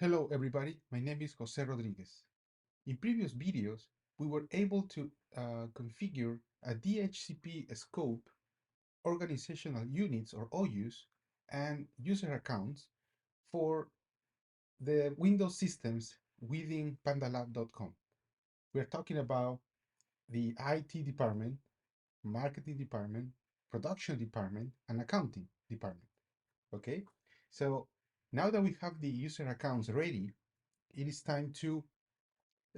Hello everybody, my name is Jose Rodriguez. In previous videos, we were able to configure a DHCP scope, organizational units or OUs, and user accounts for the Windows systems within pandalab.com. We're talking about the IT department, marketing department, production department, and accounting department. Okay, so now that we have the user accounts ready, it is time to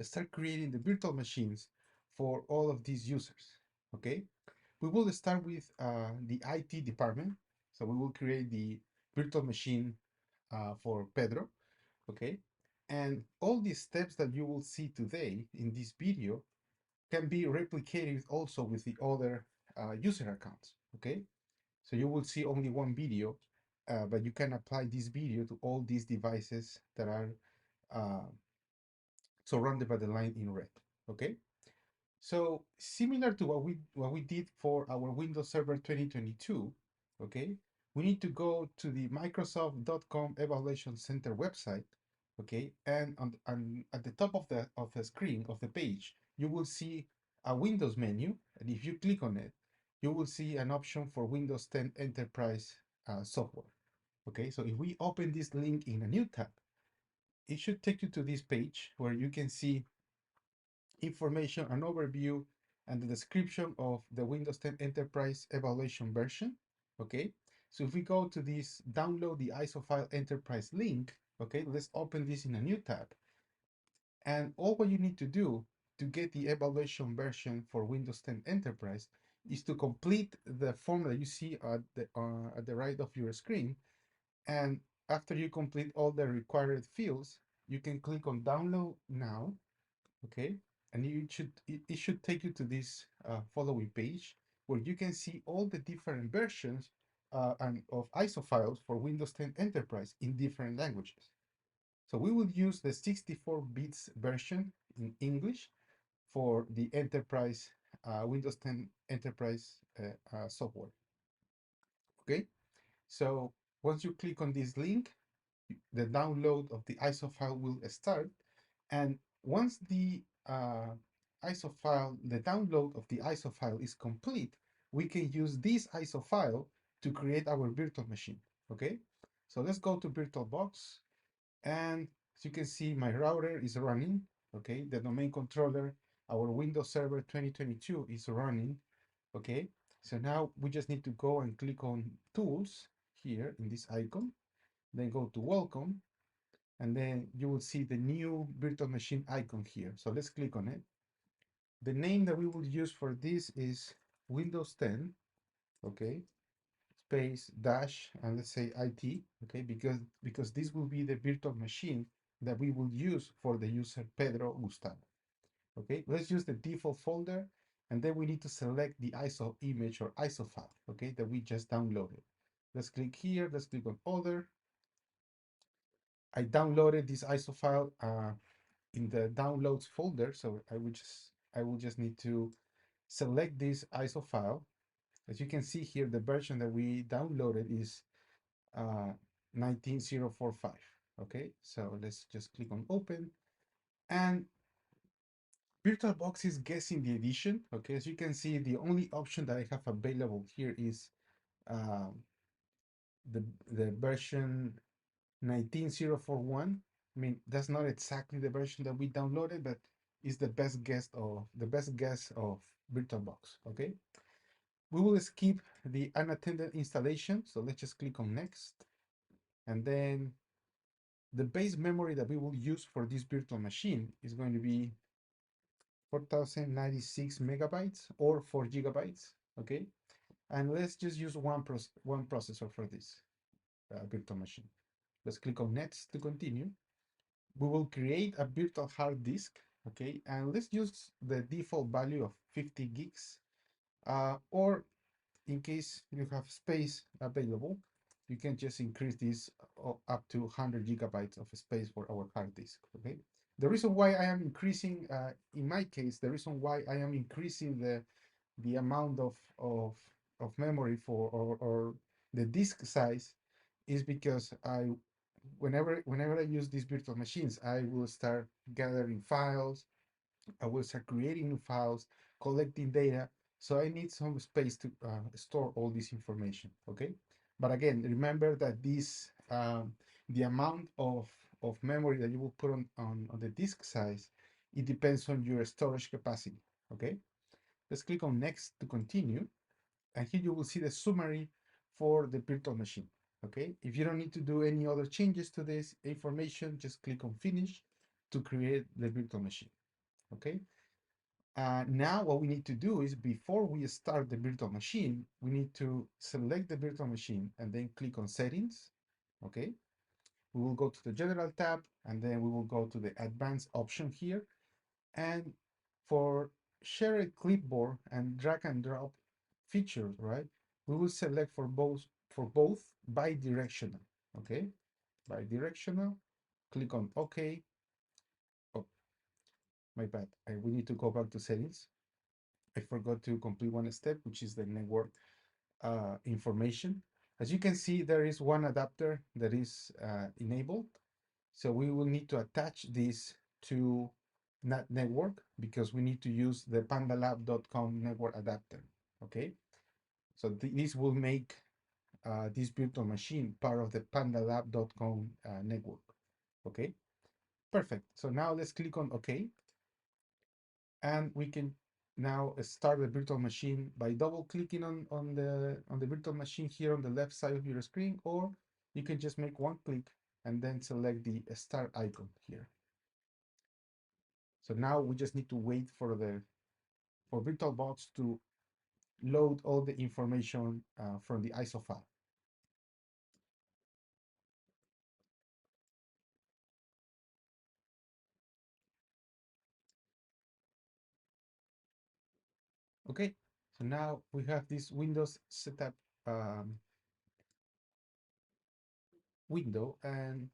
start creating the virtual machines for all of these users. Okay, we will start with the IT department. So we will create the virtual machine for Pedro. Okay, and all these steps that you will see today in this video can be replicated also with the other user accounts. Okay, so you will see only one video, but you can apply this video to all these devices that are uh, surrounded by the line in red. Okay. So similar to what we did for our Windows Server 2022, okay, we need to go to the Microsoft.com Evaluation Center website, okay, and at the top of the screen of the page, you will see a Windows menu, and if you click on it, you will see an option for Windows 10 Enterprise software. Okay, so if we open this link in a new tab, it should take you to this page where you can see information, an overview, and the description of the Windows 10 Enterprise evaluation version. Okay, so if we go to this download the ISO file enterprise link, okay, let's open this in a new tab. And all what you need to do to get the evaluation version for Windows 10 Enterprise is to complete the form that you see at the right of your screen. And after you complete all the required fields, you can click on download now. Okay, and it should take you to this following page where you can see all the different versions and of ISO files for Windows 10 Enterprise in different languages. So we will use the 64 bits version in English for the Enterprise Windows 10 Enterprise software. Okay, so once you click on this link, the download of the ISO file will start. And once the ISO file, the download of the ISO file is complete, we can use this ISO file to create our virtual machine. Okay, so let's go to VirtualBox, and as you can see, my router is running. Okay, the domain controller, our Windows Server 2022 is running. Okay, so now we just need to go and click on Tools here in this icon, then go to Welcome, and then you will see the new virtual machine icon here. So let's click on it. The name that we will use for this is Windows 10, okay, space dash, and let's say IT, okay, because this will be the virtual machine that we will use for the user Pedro Gustavo. Okay, let's use the default folder, and then we need to select the ISO image or ISO file, okay, that we just downloaded. Let's click here, let's click on Other. I downloaded this ISO file in the downloads folder. So I will just need to select this ISO file. As you can see here, the version that we downloaded is 19045. Okay, so let's just click on open, and VirtualBox is guessing the edition. Okay, as you can see, the only option that I have available here is um, the version 19041. I mean, that's not exactly the version that we downloaded, but it's the best guess of VirtualBox. Okay, we will skip the unattended installation, so let's just click on next, and then the base memory that we will use for this virtual machine is going to be 4096 megabytes or 4 gigabytes. Okay, and let's just use one processor for this virtual machine. Let's click on next to continue. We will create a virtual hard disk, okay, and let's use the default value of 50 gigs, or in case you have space available, you can just increase this up to 100 gigabytes of space for our hard disk. Okay, the reason why I am increasing, in my case, the reason why I am increasing the amount of memory for or the disk size is because whenever I use these virtual machines, I will start gathering files. I will start creating new files, collecting data. So I need some space to store all this information. Okay, but again, remember that the amount of memory that you will put on the disk size, it depends on your storage capacity. Okay, let's click on next to continue, and here you will see the summary for the virtual machine. Okay, if you don't need to do any other changes to this information, just click on finish to create the virtual machine. Okay, now what we need to do is before we start the virtual machine, we need to select the virtual machine and then click on settings. Okay, we will go to the general tab and then we will go to the advanced option here. And for shared clipboard and drag and drop features, right? We will select for both bi-directional. Okay, bi-directional. Click on OK. Oh, my bad. We need to go back to settings. I forgot to complete one step, which is the network information. As you can see, there is one adapter that is enabled. So we will need to attach this to NAT network because we need to use the pandalab.com network adapter. Okay, so this will make this virtual machine part of the pandalab.com network. Okay, perfect. So now let's click on OK, and we can now start the virtual machine by double clicking on the virtual machine here on the left side of your screen, or you can just make one click and then select the start icon here. So now we just need to wait for VirtualBox to load all the information from the ISO file. Okay, so now we have this Windows setup window, and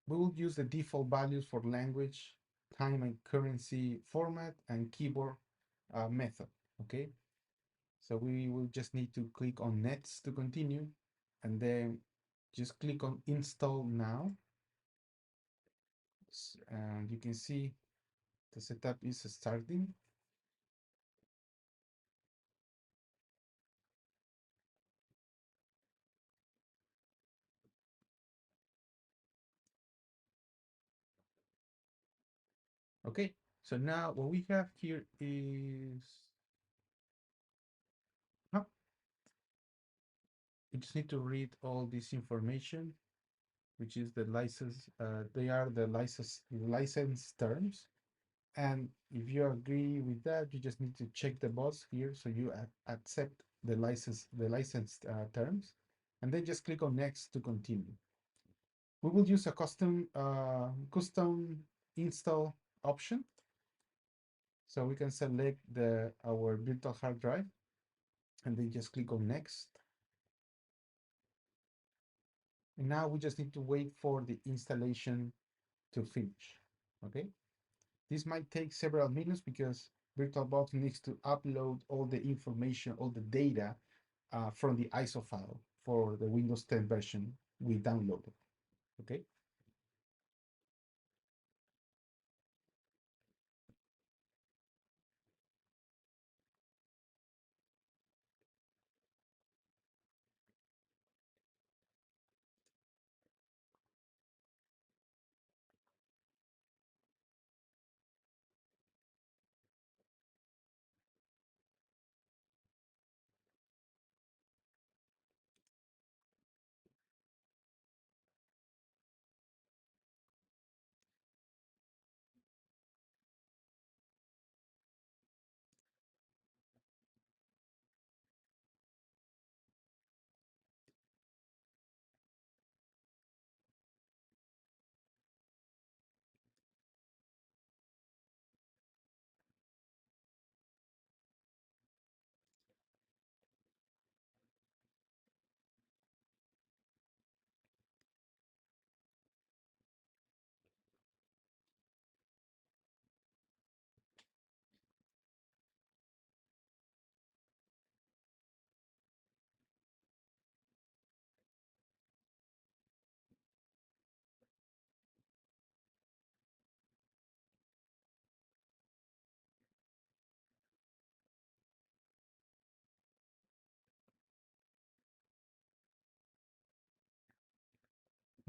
we will use the default values for language, time and currency format, and keyboard method. Okay, so we will just need to click on next to continue, and then just click on install now. And you can see the setup is starting. Okay, so now what we have here is, huh, you just need to read all this information, which is the license. They are the license terms. And if you agree with that, you just need to check the box here. So you accept the license terms, and then just click on next to continue. We will use a custom install option. So we can select our virtual hard drive and then just click on next. And now we just need to wait for the installation to finish. Okay, this might take several minutes because VirtualBox needs to upload all the information, all the data from the ISO file for the Windows 10 version we downloaded. Okay.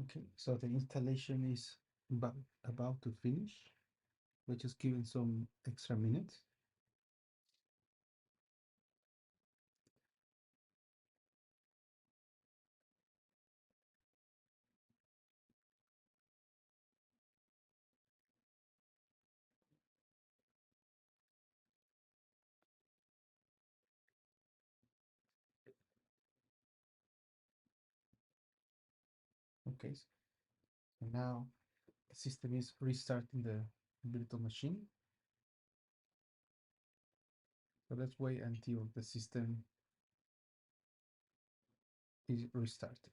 Okay, so the installation is about, about to finish. We're just giving some extra minutes. Okay, so now the system is restarting the virtual machine. So let's wait until the system is restarted.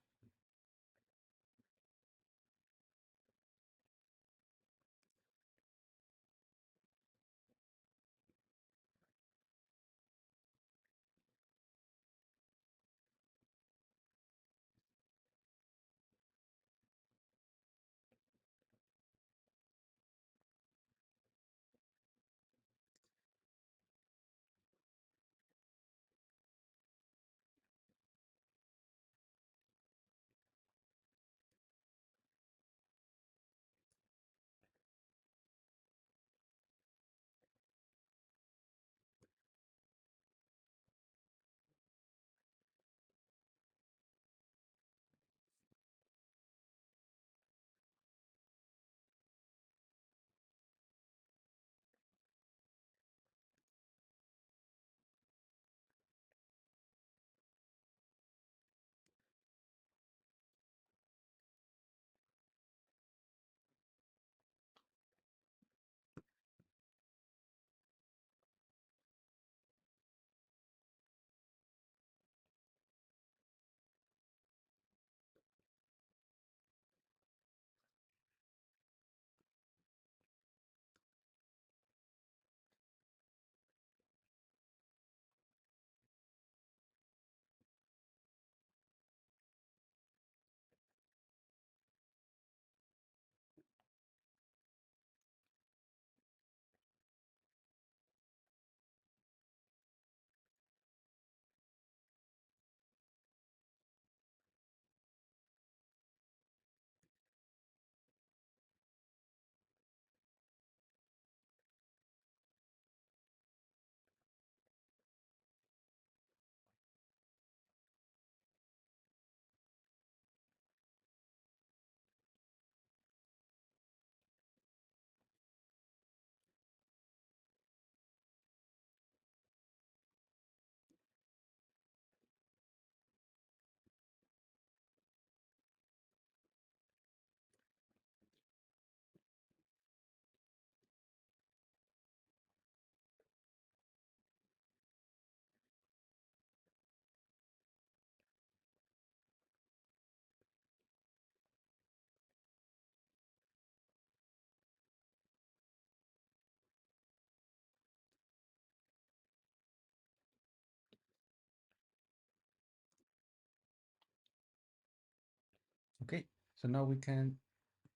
Okay, so now we can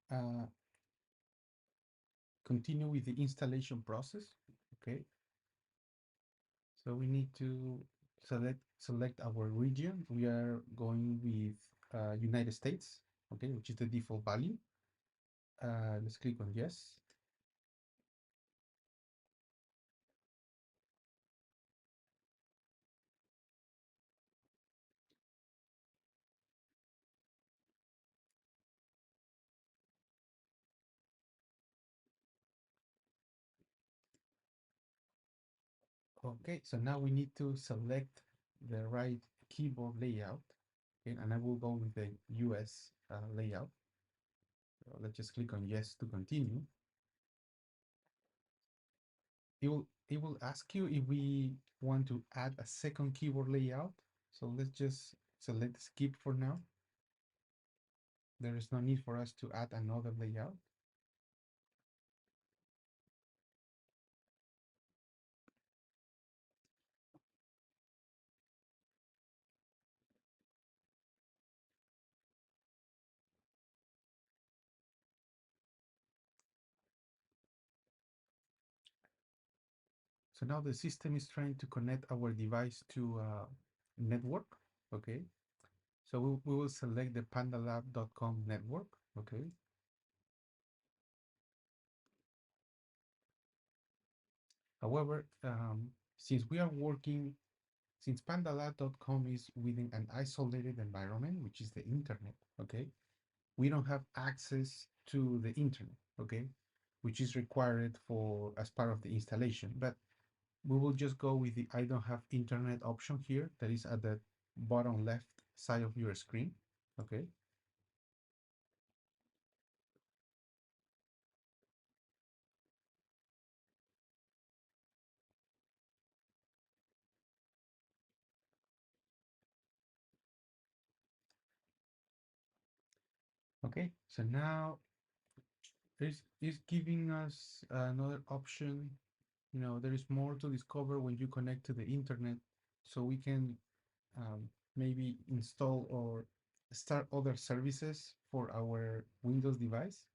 uh, continue with the installation process. Okay, so we need to select our region. We are going with United States, okay, which is the default value. Let's click on yes. Okay, so now we need to select the right keyboard layout. Okay, and I will go with the US layout. So let's just click on yes to continue. It will ask you if we want to add a second keyboard layout. So let's just select skip for now. There is no need for us to add another layout. So now the system is trying to connect our device to network. Okay. So we will select the pandalab.com network, okay? However, since we are working, since pandalab.com is within an isolated environment, which is the internet, okay? We don't have access to the internet, okay? Which is required for as part of the installation. But we will just go with the I don't have internet option here that is at the bottom left side of your screen, okay? Okay, so now it's giving us another option. You know, there is more to discover when you connect to the internet, so we can maybe install or start other services for our Windows device.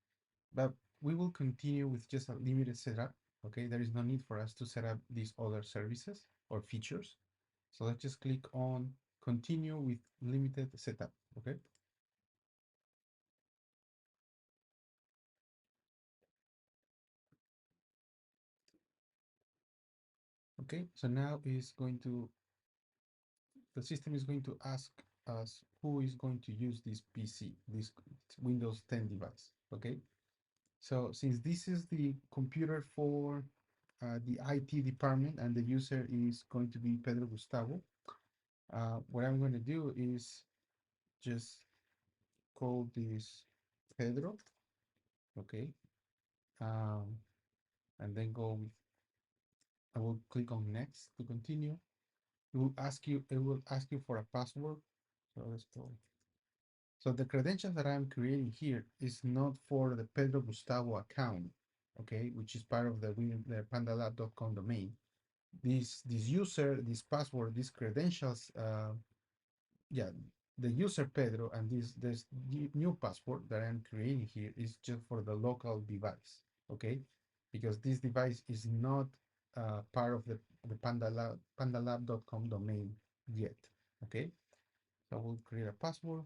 But we will continue with just a limited setup. Okay, there is no need for us to set up these other services or features. So let's just click on continue with limited setup. Okay. Okay, so now is going to, the system is going to ask us who is going to use this PC, this Windows 10 device. Okay, so since this is the computer for the IT department and the user is going to be Pedro Gustavo, what I'm going to do is just call this Pedro, okay, um, and then go with, I will click on next to continue. It will ask you for a password. So let's go. So the credentials that I'm creating here is not for the Pedro Gustavo account, okay, which is part of the pandalab.com domain. This user, this password, these credentials, yeah, the user Pedro and this new password that I'm creating here is just for the local device, okay? Because this device is not part of the pandalab.com domain yet, okay? So we'll create a password,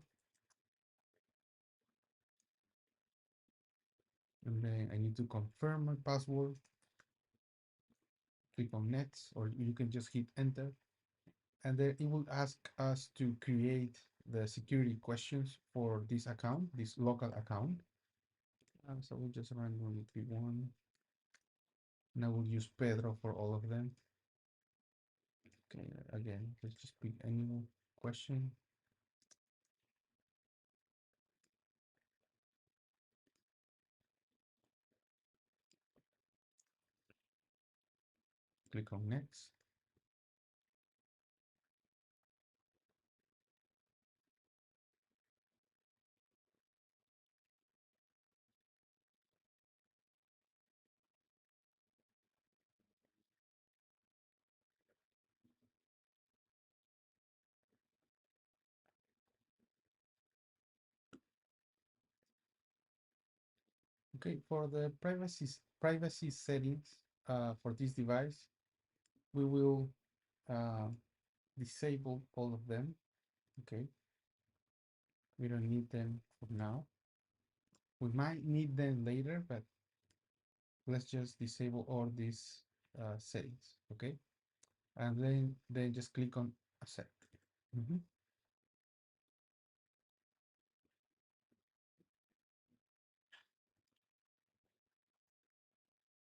and then I need to confirm my password. Click on next, or you can just hit enter, and then it will ask us to create the security questions for this account, this local account. So we'll just randomly pick one. And I will use Pedro for all of them. Okay, again, let's just pick any question. Click on next. Okay, for the privacy settings for this device, we will uh, disable all of them. Okay, we don't need them for now. We might need them later, but let's just disable all these settings. Okay, and then just click on accept. Mhm.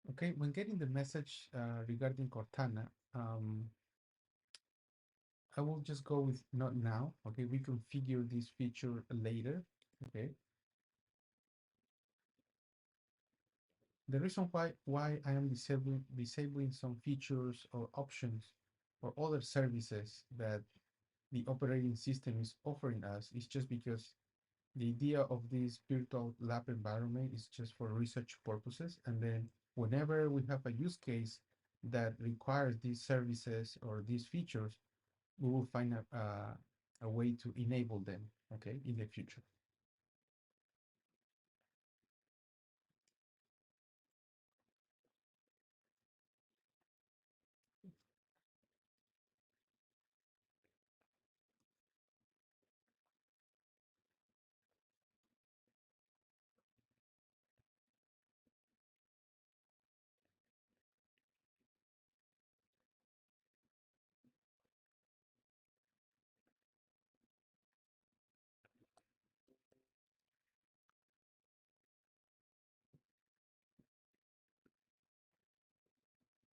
Okay, when getting the message regarding Cortana, I will just go with not now. Okay, we configure this feature later. Okay, the reason why I am disabling some features or options or other services that the operating system is offering us is just because the idea of this virtual lab environment is just for research purposes, and then whenever we have a use case that requires these services or these features, we will find a way to enable them, okay, in the future.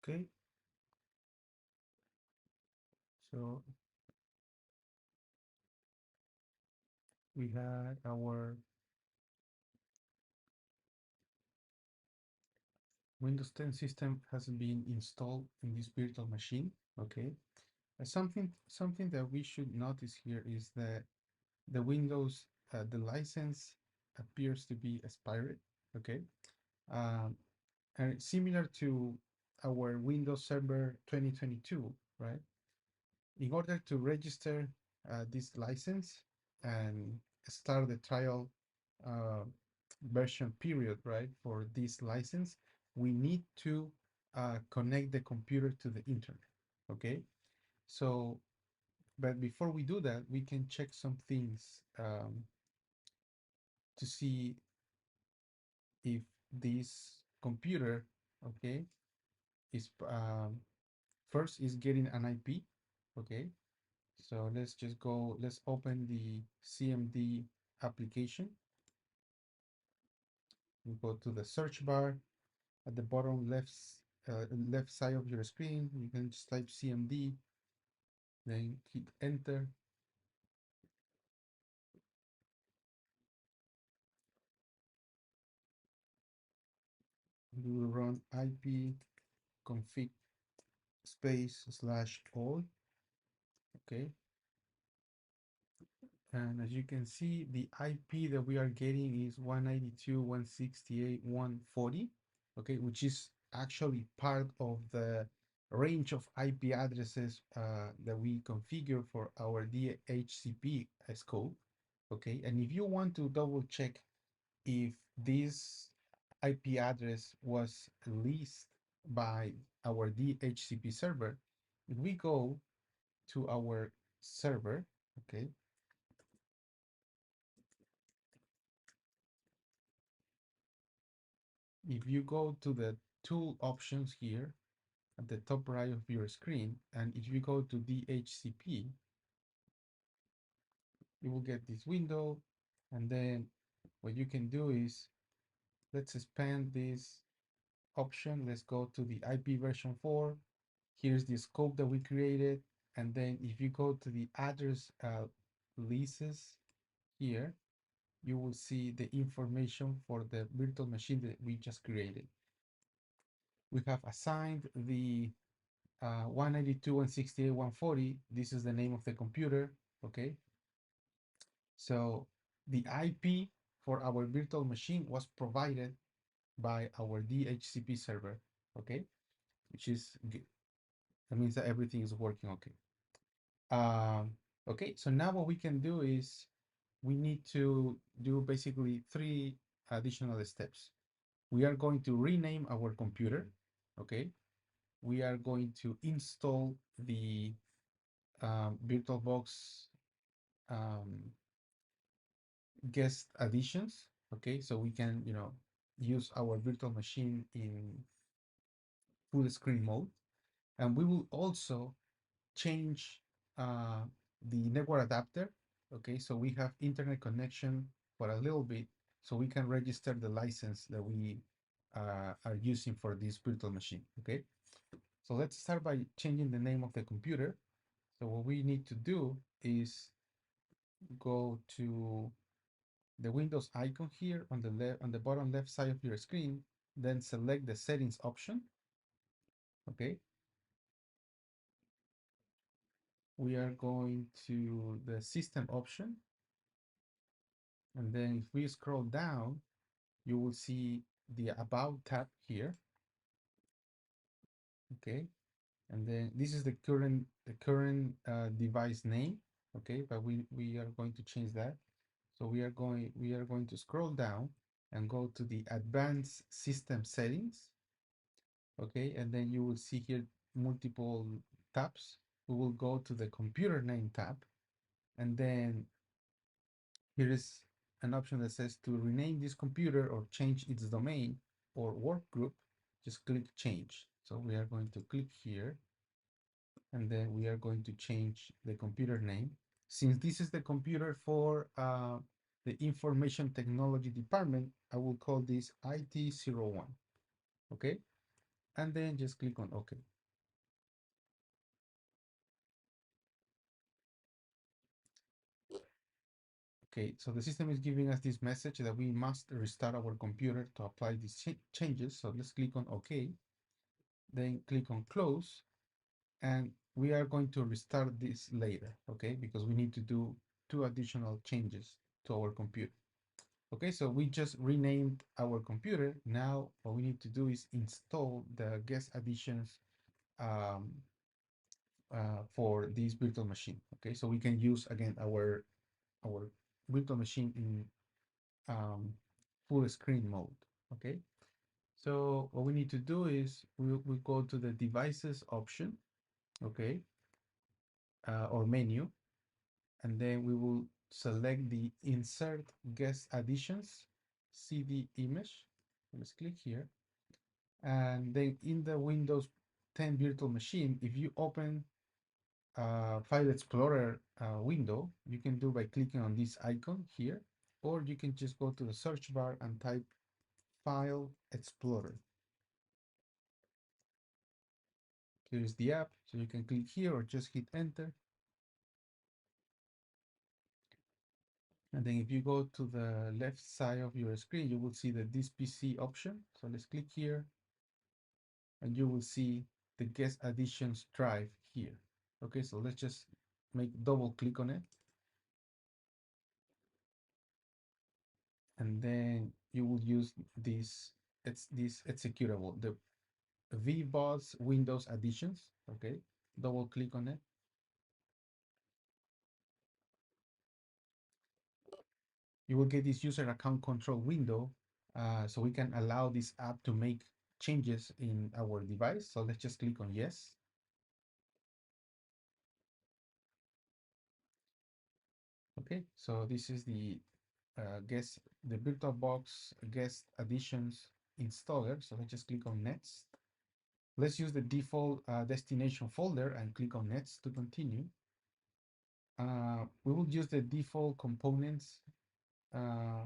Okay, so we had our Windows 10 system has been installed in this virtual machine. Okay, something that we should notice here is that the Windows the license appears to be expired. Okay, um, and similar to our Windows Server 2022, right? In order to register this license and start the trial uh, version period, right, for this license, we need to connect the computer to the internet. Okay, so but before we do that, we can check some things to see if this computer, okay, is first is getting an IP. Okay, so let's open the CMD application. We go to the search bar at the bottom left side of your screen. You can just type CMD, then hit enter. We will run IP config space slash all. Okay, and as you can see, the IP that we are getting is 192.168.140, okay, which is actually part of the range of IP addresses that we configure for our DHCP scope, okay. And if you want to double check if this IP address was leased by our DHCP server, if we go to our server, okay, if you go to the tool options here at the top right of your screen, and if you go to DHCP, you will get this window. And then what you can do is, let's expand this option. Let's go to the IP version 4. Here's the scope that we created. And then if you go to the address leases here, you will see the information for the virtual machine that we just created. We have assigned the 192.168.140. This is the name of the computer. Okay, so the IP for our virtual machine was provided by our DHCP server. Okay, which is good. That means that everything is working okay. Okay, so now what we can do is we need to do basically 3 additional steps. We are going to rename our computer. Okay, we are going to install the VirtualBox guest additions. Okay, so we can, use our virtual machine in full screen mode. And we will also change uh, the network adapter. Okay, so we have internet connection for a little bit, so we can register the license that we are using for this virtual machine. Okay, so let's start by changing the name of the computer. So what we need to do is go to the Windows icon here on the left, on the bottom left side of your screen, then select the settings option. Okay, we are going to the system option, and then if we scroll down, you will see the about tab here. Okay, and then this is the current device name. Okay, but we are going to change that. So we are going to scroll down and go to the advanced system settings. Okay, and then you will see here multiple tabs. We will go to the computer name tab, and then here is an option that says to rename this computer or change its domain or work group. Just click change. So we are going to click here, and then we are going to change the computer name. Since this is the computer for the information technology department, I will call this IT01. Okay, and then just click on OK. Okay, so the system is giving us this message that we must restart our computer to apply these changes. So let's click on OK, then click on Close, and we are going to restart this later, okay? Because we need to do 2 additional changes to our computer. Okay, so we just renamed our computer. Now what we need to do is install the guest additions um, for this virtual machine. Okay, so we can use again our virtual machine in full screen mode. Okay, so what we need to do is we go to the devices option, okay, or menu, and then we will select the insert guest additions CD image. Let's click here, and then in the Windows 10 virtual machine, if you open File Explorer window, you can do by clicking on this icon here, or you can just go to the search bar and type File Explorer. Here is the app, so you can click here or just hit enter. And then if you go to the left side of your screen, you will see the this PC option. So let's click here, and you will see the guest additions drive here. Okay, so let's just make double click on it. And then you will use this executable, the VBOX Windows additions. Okay, double click on it. You will get this user account control window, so we can allow this app to make changes in our device. So let's just click on yes. Okay, so this is the the VirtualBox guest additions installer. So let's just click on next. Let's use the default destination folder and click on next to continue. We will use the default components, uh,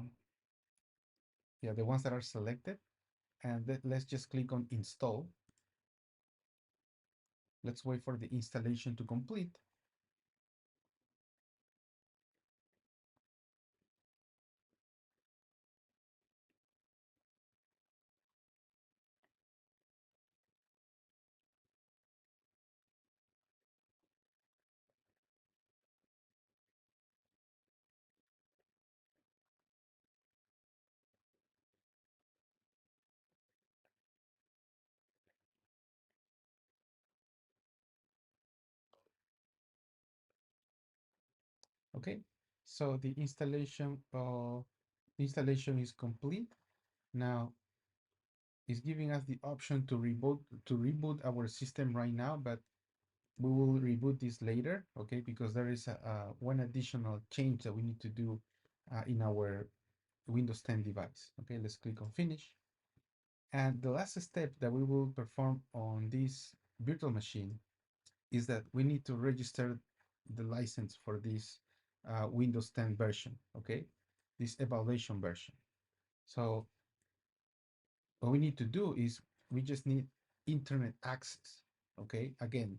yeah, the ones that are selected, and let's just click on install. Let's wait for the installation to complete. Okay, so the installation is complete. Now it's giving us the option to reboot our system right now, but we will reboot this later, okay? Because there is one additional change that we need to do in our Windows 10 device. Okay, let's click on finish. And the last step that we will perform on this virtual machine is that we need to register the license for this Windows 10 version, okay? This evaluation version. So what we need to do is we just need internet access, okay? Again,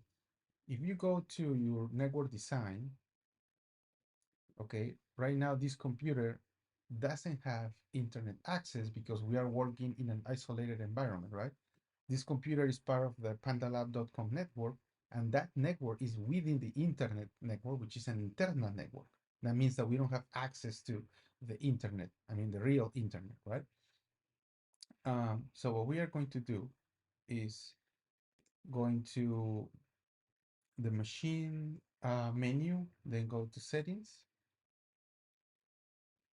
if you go to your network design, okay, right now this computer doesn't have internet access because we are working in an isolated environment, right? This computer is part of the pandalab.com network, and that network is within the internet network, which is an internal network. That means that we don't have access to the internet, I mean the real internet, right? So what we are going to do is going to the machine menu, then go to settings.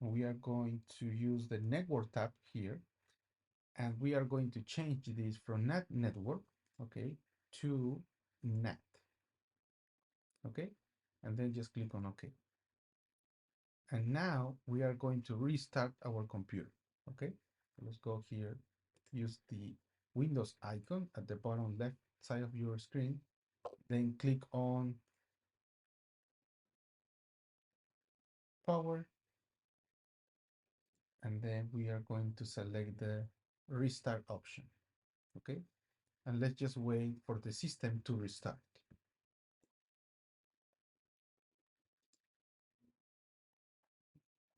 We are going to use the network tab here, and we are going to change this from net network, okay, to net, okay, and then just click on OK. And now we are going to restart our computer, okay. So let's go here, use the Windows icon at the bottom left side of your screen, then click on power, and then we are going to select the restart option, okay. and let's just wait for the system to restart.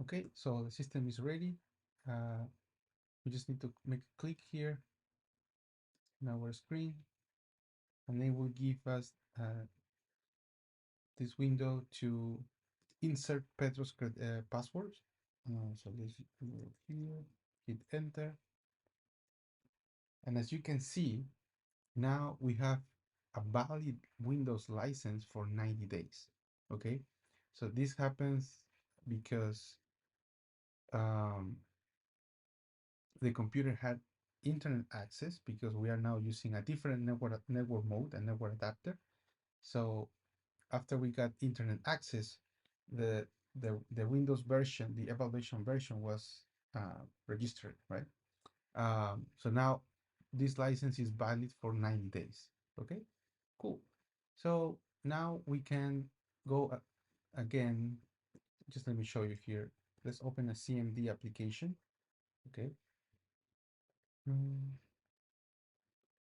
Okay, so the system is ready. We just need to make a click here in our screen, and then will give us this window to insert Pedro's password. So let's go here, hit enter. And as you can see, now we have a valid Windows license for 90 days. Okay, so this happens because um, the computer had internet access, because we are now using a different network mode and network adapter. So after we got internet access, the Windows version, the evaluation version was registered, right? So now this license is valid for 90 days. Okay, cool. So now we can go again. Just let me show you here. Let's open a CMD application. Okay.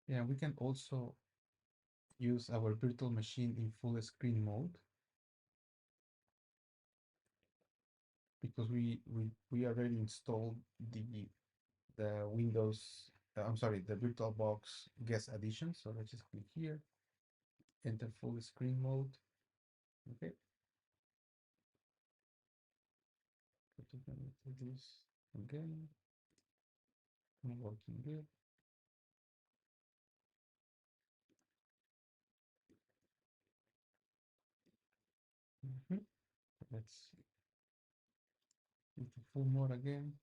Yeah, we can also use our virtual machine in full screen mode, because we already installed the Windows, I'm sorry, the VirtualBox guest edition. So let's just click here, enter full screen mode. Okay. This again, not working good. Let's hit the full mode again.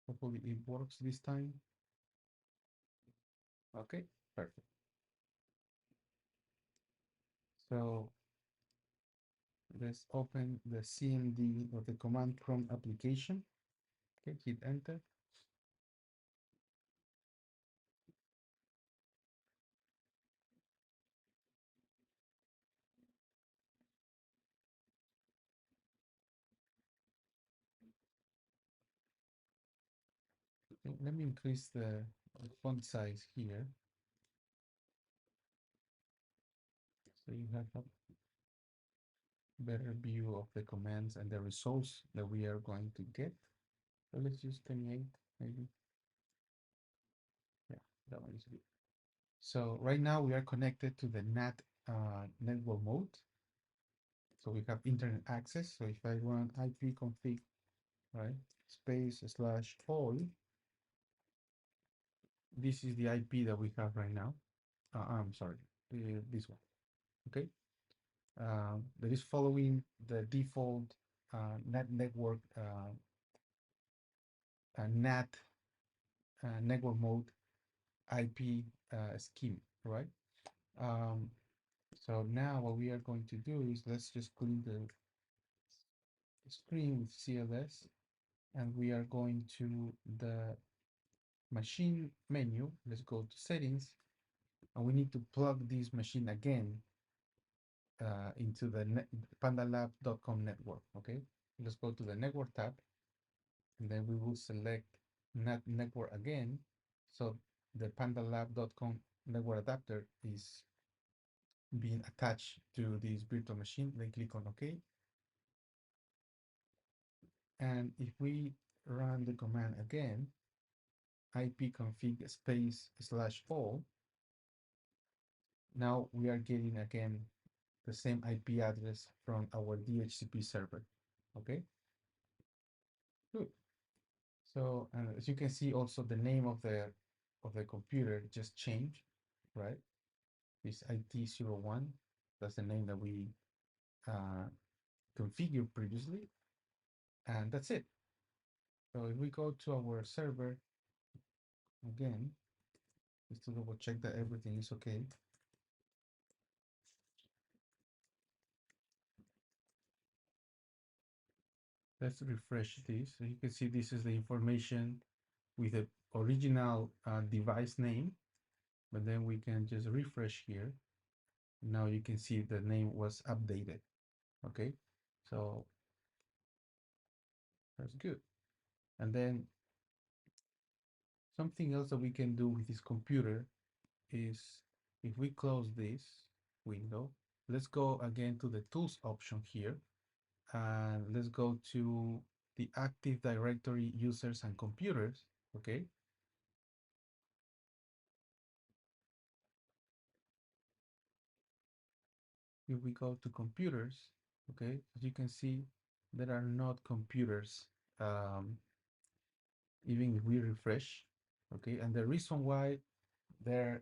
Hopefully it works this time. Okay, perfect. So let's open the CMD of the command prompt application. Okay, hit enter. Okay, let me increase the font size here, so you have a better view of the commands and the results that we are going to get. So let's use 28 maybe. Yeah, that one is good. So right now we are connected to the NAT network mode. So we have internet access. So if I run ipconfig, right, space slash all, this is the IP that we have right now. I'm sorry, this one. Okay. That is following the default NAT network NAT network mode IP scheme, right? Um, so now what we are going to do is, let's just clean the screen with CLS, and we are going to the machine menu. Let's go to settings, and we need to plug this machine again into the pandalab.com network. Okay, let's go to the network tab, and then we will select NAT network again. So the pandalab.com network adapter is being attached to this virtual machine. Then click on OK. And if we run the command again, ipconfig space slash all, now we are getting again the same IP address from our DHCP server. Okay, good. So as you can see, also the name of the computer just changed, right? It's IT01. That's the name that we uh, configured previously, and that's it. So if we go to our server again, just to double check that everything is okay. Let's refresh this. So you can see this is the information with the original device name, but then we can just refresh here. Now you can see the name was updated. Okay, so that's good. And then something else that we can do with this computer is if we close this window, let's go again to the tools option here, and let's go to the Active Directory users and computers. Okay. If we go to computers, okay, as you can see, there are not computers, even if we refresh, okay, and the reason why the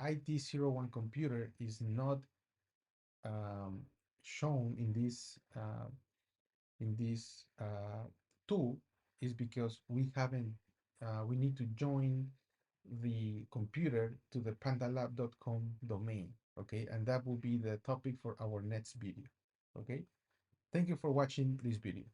ID01 computer is not um, shown in this tool is because we need to join the computer to the pandalab.com domain, okay, and that will be the topic for our next video. Okay, thank you for watching this video.